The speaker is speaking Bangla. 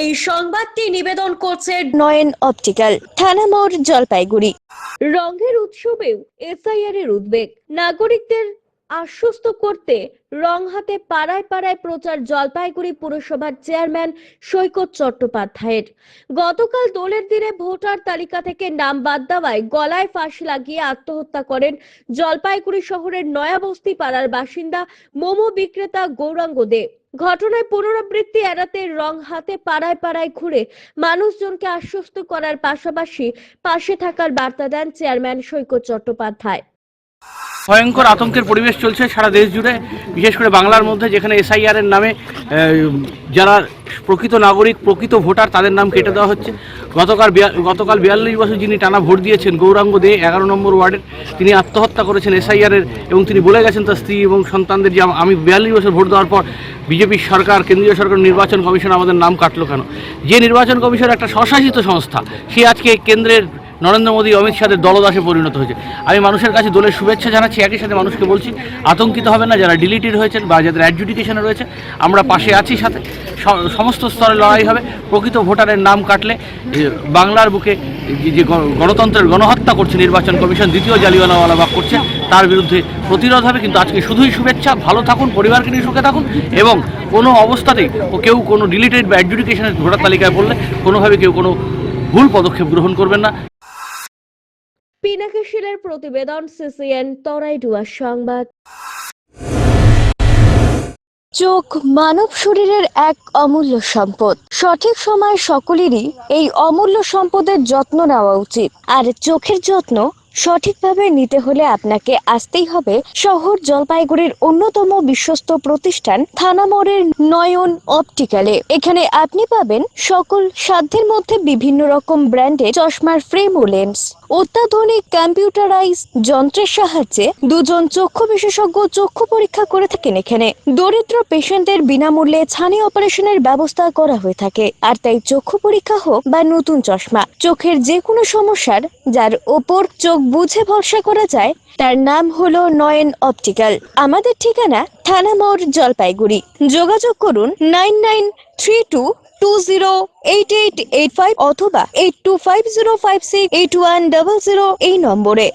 এই সংবাদটি নিবেদন করছে নয়ন অপটিক্যাল, থানা মোড়, জলপাইগুড়ি। রঙের উৎসবেও এসআইআর এর উদ্বেগ, নাগরিকদের আশ্বস্ত করতে রং হাতে পাড়ায় পাড়ায় প্রচার জলপাইগুড়ি পুরসভার চেয়ারম্যান সৈকত চট্টোপাধ্যায়ের। গতকাল দোলের দিনে ভোটার তালিকা থেকে নাম বাদ দেওয়ায় গলায় ফাঁসি লাগিয়ে আত্মহত্যা করেন জলপাইগুড়ি শহরের নয়াবস্তি পাড়ার বাসিন্দা মোমো বিক্রেতা গৌরাঙ্গ দে। ঘটনায় পুনরাবৃত্তি এড়াতে রং হাতে পাড়ায় পাড়ায় ঘুরে মানুষজনকে আশ্বস্ত করার পাশাপাশি পাশে থাকার বার্তা দেন চেয়ারম্যান সৈকত চট্টোপাধ্যায়। ভয়ঙ্কর আতঙ্কের পরিবেশ চলছে সারা দেশ জুড়ে, বিশেষ করে বাংলার মধ্যে, যেখানে এসআইআর এর নামে যারা প্রকৃত নাগরিক, প্রকৃত ভোটার, তাদের নাম কেটে দেওয়া হচ্ছে। গতকাল 42 বছর যিনি টানা ভোট দিয়েছেন, গৌরাঙ্গ দে, 11 নম্বর ওয়ার্ডের, তিনি আত্মহত্যা করেছেন এসআইআর এর, এবং তিনি বলে গেছেন তার স্ত্রী এবং সন্তানদের যে আমি 42 বছর ভোট দেওয়ার পর বিজেপির সরকার, কেন্দ্রীয় সরকার, নির্বাচন কমিশন আমাদের নাম কাটলো কেন? যে নির্বাচন কমিশন একটা স্বশাসিত সংস্থা, সে আজকে কেন্দ্রের নরেন্দ্র মোদী, অমিত শাহের দলদাসে পরিণত হয়েছে। আমি মানুষের কাছে দোলের শুভেচ্ছা জানাচ্ছি, একই সাথে মানুষকে বলছি আতঙ্কিত হবে না। যারা ডিলিটেড হয়েছেন বা যাদের অ্যাডজুডিকেশনে রয়েছে, আমরা পাশে আছি, সাথে সমস্ত স্তরে লড়াই হবে। প্রকৃত ভোটারের নাম কাটলে বাংলার বুকে যে গণতন্ত্রের গণহত্যা করছে নির্বাচন কমিশন, দ্বিতীয় জালিয়ানওয়ালাবাগ করছে, তার বিরুদ্ধে প্রতিরোধ হবে। কিন্তু আজকে শুধুই শুভেচ্ছা, ভালো থাকুন, পরিবারকে নিয়ে সুখে থাকুন, এবং কোনো অবস্থাতেই কেউ কোনো ডিলিটেড বা অ্যাডজুডিকেশনের ভোটার তালিকায় পড়লে কোনোভাবে কেউ কোনো ভুল পদক্ষেপ গ্রহণ করবেন না। পিনাকিশিলের প্রতিবেদন, সিসিএন তরাইডুয়ার সংবাদ। চোখ মানব শরীরের এক অমূল্য সম্পদ। সঠিক সময় সকলেরই এই অমূল্য সম্পদের যত্ন নেওয়া উচিত। আর চোখের যত্ন সঠিকভাবে নিতে হলে আপনাকে আসতেই হবে শহর জলপাইগুড়ির অন্যতম বিশ্বস্ত প্রতিষ্ঠান থানা মোড়ের নয়ন অপটিক্যালে। এখানে আপনি পাবেন সকল সাধ্যের মধ্যে বিভিন্ন রকম ব্র্যান্ডের চশমার ফ্রেম ও লেন্স। অত্যাধুনিক কম্পিউটারাইজ যন্ত্রের সাহায্যে দুজন চক্ষু বিশেষজ্ঞ চক্ষু পরীক্ষা করে থাকেন এখানে। দরিদ্র পেশেন্টদের বিনামূল্যে ছানি অপারেশনের ব্যবস্থা করা হয়ে থাকে। আর তাই চক্ষু পরীক্ষা হোক বা নতুন চশমা, চোখের যে কোনো সমস্যার যার ওপর চোখ বুঝে ভরসা করা যায়, তার নাম হলো নয়ন অপটিক্যাল। আমাদের ঠিকানা থানা মোড়, জলপাইগুড়ি। যোগাযোগ করুন 9932208885 অথবা 8250568100 এই নম্বরে।